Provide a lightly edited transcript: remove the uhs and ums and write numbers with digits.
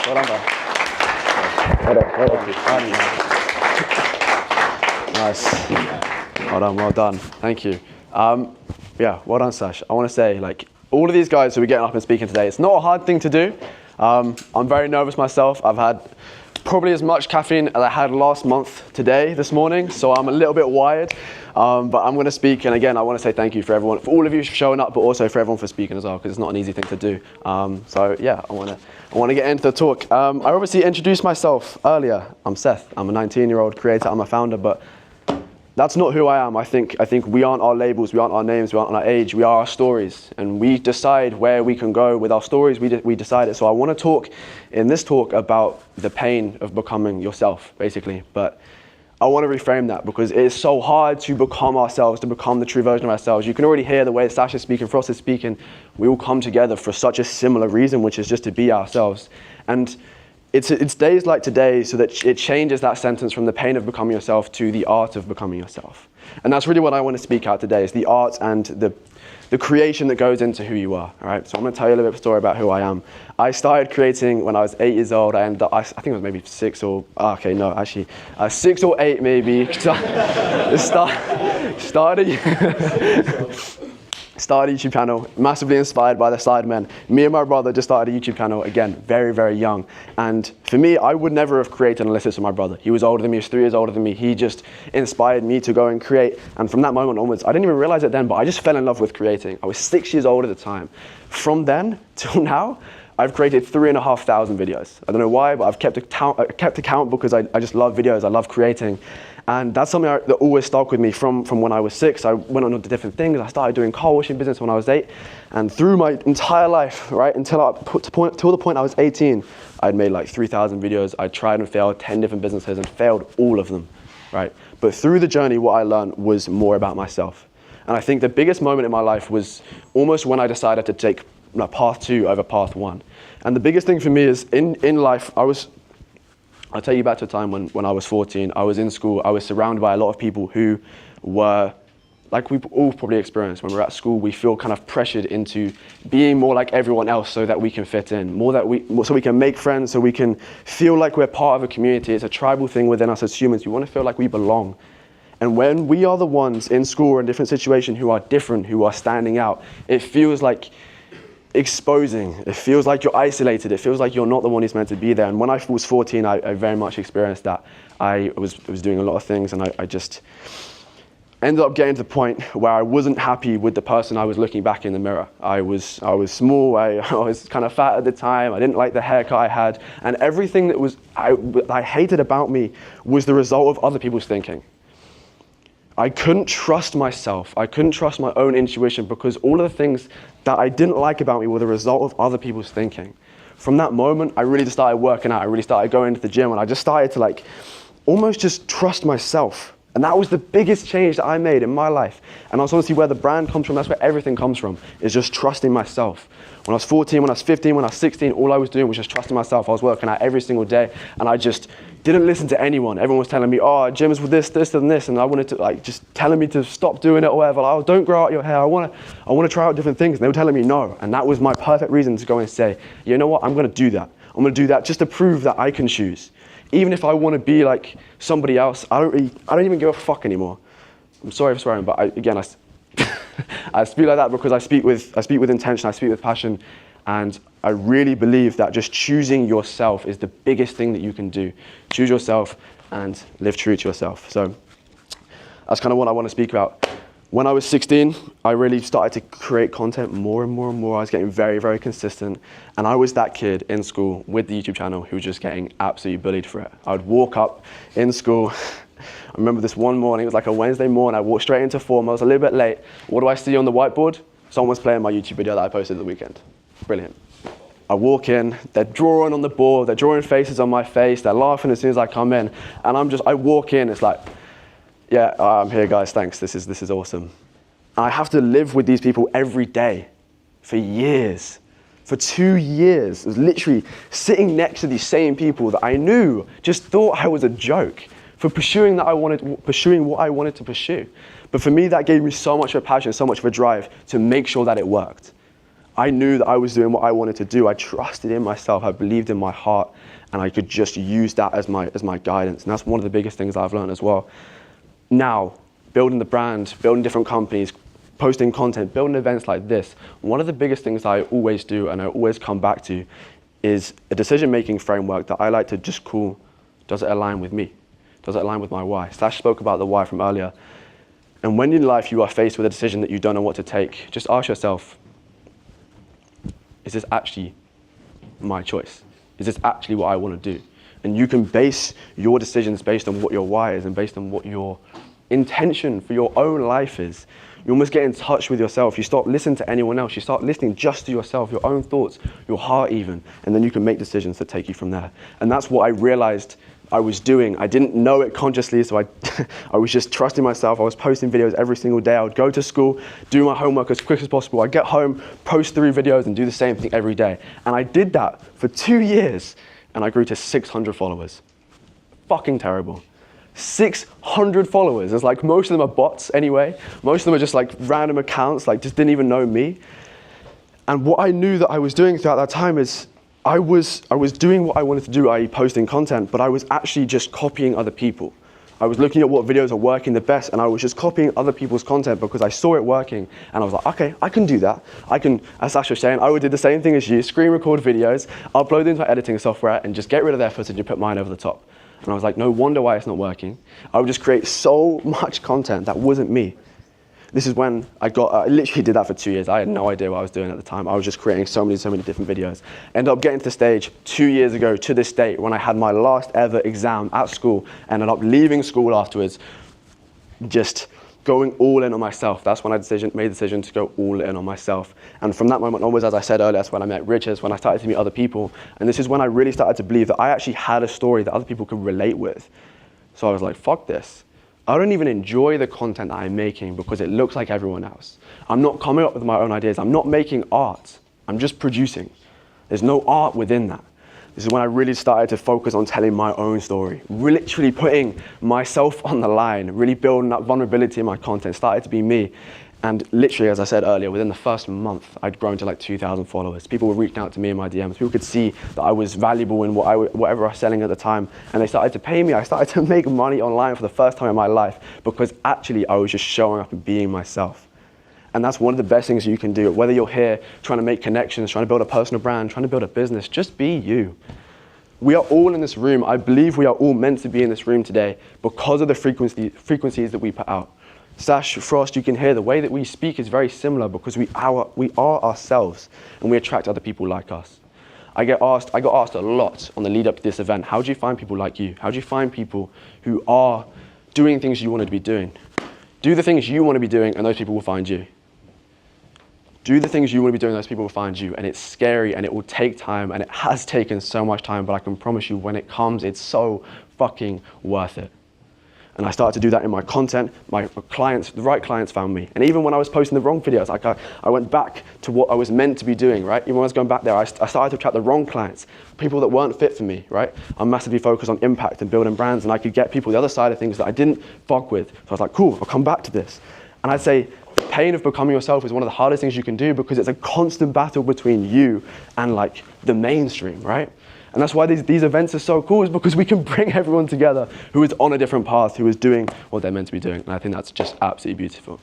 Well done, man. Well done. Nice. Well done. Thank you. Yeah, well done, Sash. I want to say, like, all of these guys who are getting up and speaking today, it's not a hard thing to do. I'm very nervous myself. I've had probably as much caffeine as I had last month this morning, so I'm a little bit wired. But I'm going to speak, and again, I want to say thank you for everyone, for all of you showing up, but also for everyone for speaking as well, because it's not an easy thing to do. So yeah, I want to get into the talk. I obviously introduced myself earlier. I'm Seth. I'm a 19-year-old creator. I'm a founder, but that's not who I am. I think we aren't our labels, we aren't our names, we aren't our age, we are our stories. And we decide where we can go with our stories, we decide it. So I want to talk in this talk about the pain of becoming yourself, basically. But I want to reframe that because it is so hard to become ourselves, to become the true version of ourselves. You can already hear the way Sash is speaking, Frost is speaking. We all come together for such a similar reason, which is just to be ourselves. And it's days like today so that it changes that sentence from the pain of becoming yourself to the art of becoming yourself. And that's really what I want to speak out today, is the art and the creation that goes into who you are, all right? So I'm going to tell you a little bit of a story about who I am. I started creating when I was 8 years old. I think it was maybe 6 or 8 maybe. Started a YouTube channel, massively inspired by the Sidemen. Me and my brother just started a YouTube channel, again, very, very young. And for me, I would never have created unless it's with my brother. He was older than me, he was 3 years older than me. He just inspired me to go and create. And from that moment onwards, I didn't even realize it then, but I just fell in love with creating. I was 6 years old at the time. From then till now, I've created 3,500 videos. I don't know why, but I've kept a count because I just love videos, I love creating. And that's something that always stuck with me from when I was 6. I went on to different things. I started doing car washing business when I was 8. And through my entire life, right, until the point I was 18, I'd made like 3,000 videos. I tried and failed 10 different businesses and failed all of them, right? But through the journey, what I learned was more about myself. And I think the biggest moment in my life was almost when I decided to take path 2 over path 1. And the biggest thing for me is in life, I'll take you back to a time when I was 14. I was in school. I was surrounded by a lot of people who were, like we've all probably experienced when we're at school, we feel kind of pressured into being more like everyone else so that we can fit in, so we can make friends, so we can feel like we're part of a community. It's a tribal thing within us as humans. We want to feel like we belong. And when we are the ones in school or in different situations who are different, who are standing out, it feels like exposing. It feels like you're isolated. It feels like you're not the one who's meant to be there. And when I was 14, I very much experienced that. I was doing a lot of things, and I just ended up getting to the point where I wasn't happy with the person I was looking back in the mirror. I was small. I was kind of fat at the time. I didn't like the haircut I had, and everything that I hated about me was the result of other people's thinking. I couldn't trust myself. I couldn't trust my own intuition because all of the things that I didn't like about me were the result of other people's thinking. From that moment, I really just started working out. I really started going to the gym, and I just started to almost just trust myself. And that was the biggest change that I made in my life. And that's honestly where the brand comes from. That's where everything comes from, is just trusting myself. When I was 14, when I was 15, when I was 16, all I was doing was just trusting myself. I was working out every single day, and I just didn't listen to anyone. Everyone was telling me, oh, gym is with this, and this, and I wanted to, just telling me to stop doing it or whatever. Like, oh, don't grow out your hair. I want to try out different things. And they were telling me no. And that was my perfect reason to go and say, you know what, I'm going to do that. I'm going to do that just to prove that I can choose. Even if I want to be like somebody else, I don't even give a fuck anymore. I'm sorry for swearing, but I speak like that because I speak with intention, I speak with passion, and I really believe that just choosing yourself is the biggest thing that you can do. Choose yourself and live true to yourself. So that's kind of what I want to speak about. When I was 16, I really started to create content more and more and more. I was getting very, very consistent. And I was that kid in school with the YouTube channel who was just getting absolutely bullied for it. I would walk up in school. I remember this one morning, it was like a Wednesday morning. I walked straight into form. I was a little bit late. What do I see on the whiteboard? Someone's playing my YouTube video that I posted the weekend. Brilliant. I walk in, they're drawing on the board, they're drawing faces on my face, they're laughing as soon as I come in. And I walk in, it's like, yeah, I'm here guys, thanks, this is awesome. And I have to live with these people every day for years. For 2 years, I was literally sitting next to these same people that I knew just thought I was a joke for pursuing what I wanted to pursue. But for me, that gave me so much of a passion, so much of a drive to make sure that it worked. I knew that I was doing what I wanted to do. I trusted in myself. I believed in my heart, and I could just use that as my guidance. And that's one of the biggest things I've learned as well. Now, building the brand, building different companies, posting content, building events like this, one of the biggest things I always do and I always come back to is a decision-making framework that I like to just call, does it align with me? Does it align with my why? Sash spoke about the why from earlier. And when in life you are faced with a decision that you don't know what to take, just ask yourself, is this actually my choice? Is this actually what I want to do? And you can base your decisions based on what your why is and based on what your intention for your own life is. You almost get in touch with yourself. You stop listening to anyone else. You start listening just to yourself, your own thoughts, your heart even, and then you can make decisions that take you from there. And that's what I realized I was doing. I didn't know it consciously, so I was just trusting myself. I was posting videos every single day. I would go to school, do my homework as quick as possible. I'd get home, post 3 videos, and do the same thing every day. And I did that for 2 years, and I grew to 600 followers. Fucking terrible. 600 followers. It's like most of them are bots anyway. Most of them are just like random accounts, like just didn't even know me. And what I knew that I was doing throughout that time is I was doing what I wanted to do, i.e. posting content, but I was actually just copying other people. I was looking at what videos are working the best, and I was just copying other people's content because I saw it working, and I was like, okay, I can do that. I can, as Sash was saying, I would do the same thing as you, screen record videos, upload them into my editing software, and just get rid of their footage and put mine over the top. And I was like, no wonder why it's not working. I would just create so much content that wasn't me. This is when I literally did that for 2 years. I had no idea what I was doing at the time. I was just creating so many different videos. Ended up getting to the stage 2 years ago to this date when I had my last ever exam at school. Ended up leaving school afterwards, just going all in on myself. That's when I made the decision to go all in on myself. And from that moment onwards, as I said earlier, that's when I met Richard, when I started to meet other people. And this is when I really started to believe that I actually had a story that other people could relate with. So I was like, fuck this. I don't even enjoy the content that I'm making because it looks like everyone else. I'm not coming up with my own ideas. I'm not making art. I'm just producing. There's no art within that. This is when I really started to focus on telling my own story, literally putting myself on the line, really building that vulnerability in my content, started to be me. And literally, as I said earlier, within the first month, I'd grown to like 2,000 followers. People were reaching out to me in my DMs. People could see that I was valuable in whatever I was selling at the time. And they started to pay me. I started to make money online for the first time in my life because actually I was just showing up and being myself. And that's one of the best things you can do. Whether you're here trying to make connections, trying to build a personal brand, trying to build a business, just be you. We are all in this room. I believe we are all meant to be in this room today because of the frequencies that we put out. Sash, Frost, you can hear the way that we speak is very similar because we are ourselves and we attract other people like us. I got asked a lot on the lead up to this event, how do you find people like you? How do you find people who are doing things you want to be doing? Do the things you want to be doing and those people will find you. Do the things you want to be doing, those people will find you. And it's scary and it will take time and it has taken so much time, but I can promise you when it comes, it's so fucking worth it. And I started to do that in my content. My clients, the right clients found me. And even when I was posting the wrong videos, like I went back to what I was meant to be doing, right? Even when I was going back there, I started to attract the wrong clients, people that weren't fit for me, right? I'm massively focused on impact and building brands, and I could get people the other side of things that I didn't fuck with. So I was like, cool, I'll come back to this. And I'd say the pain of becoming yourself is one of the hardest things you can do because it's a constant battle between you and like the mainstream, right? And that's why these events are so cool, is because we can bring everyone together who is on a different path, who is doing what they're meant to be doing. And I think that's just absolutely beautiful.